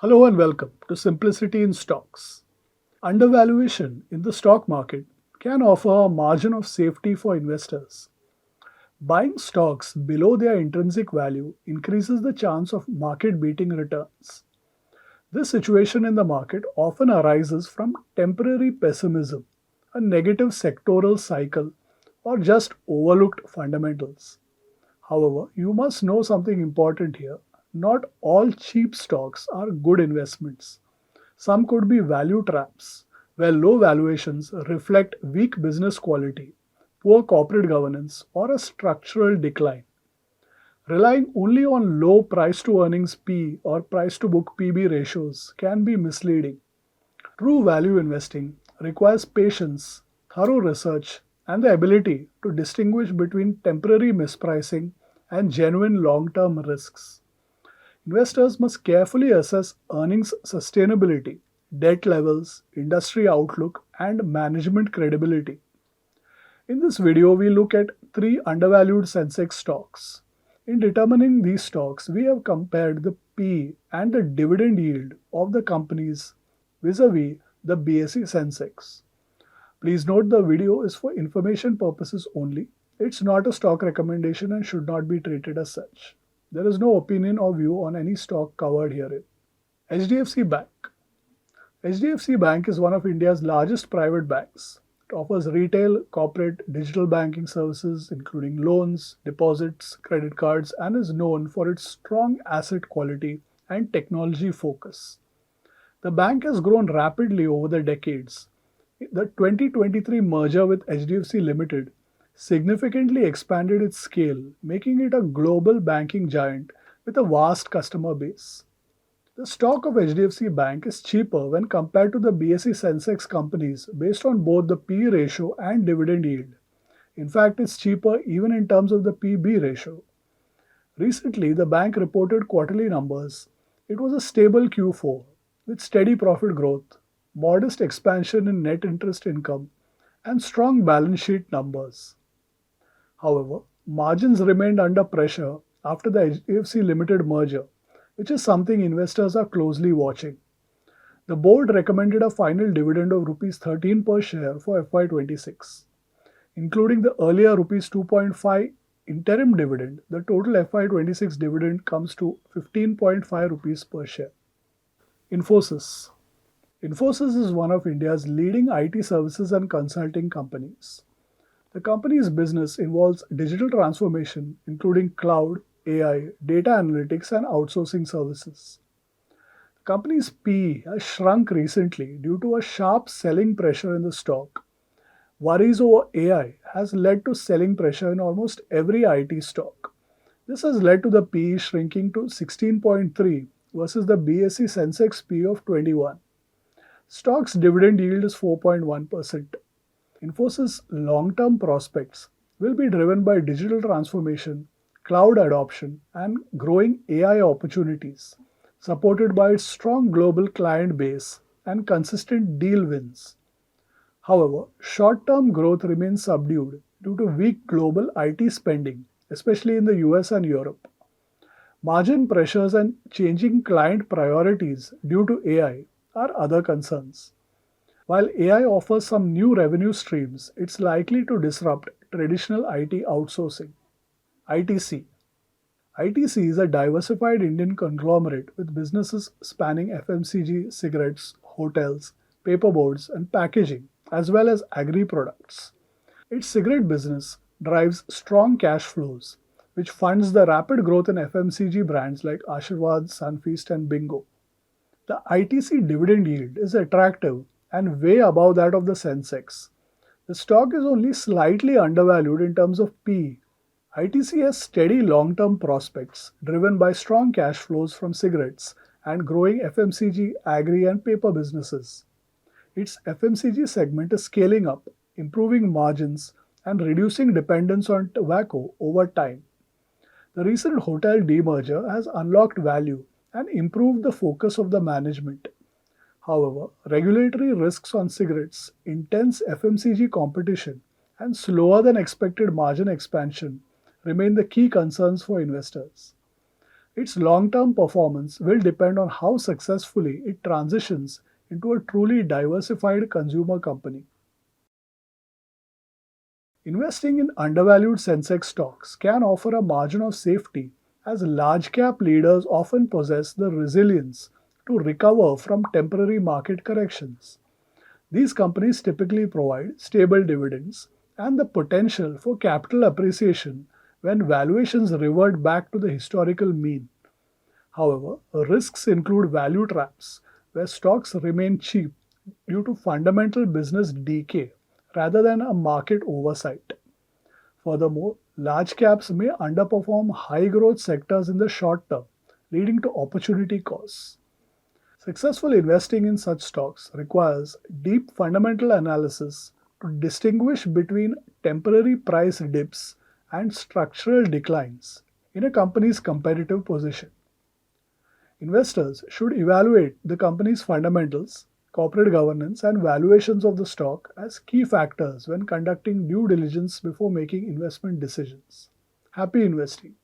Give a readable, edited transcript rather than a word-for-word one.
Hello and welcome to Simplicity in Stocks. Undervaluation in the stock market can offer a margin of safety for investors. Buying stocks below their intrinsic value increases the chance of market beating returns. This situation in the market often arises from temporary pessimism, a negative sectoral cycle, or just overlooked fundamentals. However, you must know something important here. Not all cheap stocks are good investments. Some could be value traps, where low valuations reflect weak business quality, poor corporate governance, or a structural decline. Relying only on low price to earnings P or price to book PB ratios can be misleading. True value investing requires patience, thorough research, and the ability to distinguish between temporary mispricing and genuine long term risks. Investors must carefully assess earnings sustainability, debt levels, industry outlook, and management credibility. In this video, we look at three undervalued Sensex stocks. In determining these stocks, we have compared the P and the dividend yield of the companies vis-a-vis the BSE Sensex. Please note the video is for information purposes only. It's not a stock recommendation and should not be treated as such. There is no opinion or view on any stock covered herein. HDFC Bank. HDFC Bank is one of India's largest private banks. It offers retail, corporate, digital banking services, including loans, deposits, credit cards, and is known for its strong asset quality and technology focus. The bank has grown rapidly over the decades. The 2023 merger with HDFC Limited significantly expanded its scale, making it a global banking giant with a vast customer base. The stock of HDFC Bank is cheaper when compared to the BSE Sensex companies based on both the P ratio and dividend yield. In fact, it's cheaper even in terms of the PB ratio. Recently, the bank reported quarterly numbers. It was a stable Q4 with steady profit growth, modest expansion in net interest income, and strong balance sheet numbers. However, margins remained under pressure after the HDFC Limited merger, which is something investors are closely watching. The board recommended a final dividend of Rs 13 per share for FY26. Including the earlier Rs 2.5 interim dividend, the total FY26 dividend comes to 15.5 rupees per share. Infosys. Infosys is one of India's leading IT services and consulting companies. The company's business involves digital transformation, including cloud, AI, data analytics, and outsourcing services. The company's PE has shrunk recently due to a sharp selling pressure in the stock. Worries over AI has led to selling pressure in almost every IT stock. This has led to the PE shrinking to 16.3 versus the BSE Sensex PE of 21. Stock's dividend yield is 4.1%. Infosys' long-term prospects will be driven by digital transformation, cloud adoption, and growing AI opportunities, supported by its strong global client base and consistent deal wins. However, short-term growth remains subdued due to weak global IT spending, especially in the US and Europe. Margin pressures and changing client priorities due to AI are other concerns. While AI offers some new revenue streams, it's likely to disrupt traditional IT outsourcing. ITC. ITC is a diversified Indian conglomerate with businesses spanning FMCG, cigarettes, hotels, paperboards, and packaging, as well as agri products. Its cigarette business drives strong cash flows, which funds the rapid growth in FMCG brands like Ashirwad, Sunfeast, and Bingo. The ITC dividend yield is attractive and way above that of the Sensex. The stock is only slightly undervalued in terms of P. ITC has steady long-term prospects driven by strong cash flows from cigarettes and growing FMCG, agri, and paper businesses. Its FMCG segment is scaling up, improving margins, and reducing dependence on tobacco over time. The recent hotel demerger has unlocked value and improved the focus of the management. However, regulatory risks on cigarettes, intense FMCG competition, and slower than expected margin expansion remain the key concerns for investors. Its long term performance will depend on how successfully it transitions into a truly diversified consumer company. Investing in undervalued Sensex stocks can offer a margin of safety as large cap leaders often possess the resilience to recover from temporary market corrections. These companies typically provide stable dividends and the potential for capital appreciation when valuations revert back to the historical mean. However, risks include value traps, where stocks remain cheap due to fundamental business decay rather than a market oversight. Furthermore, large caps may underperform high growth sectors in the short term, leading to opportunity costs. Successful investing in such stocks requires deep fundamental analysis to distinguish between temporary price dips and structural declines in a company's competitive position. Investors should evaluate the company's fundamentals, corporate governance, and valuations of the stock as key factors when conducting due diligence before making investment decisions. Happy investing!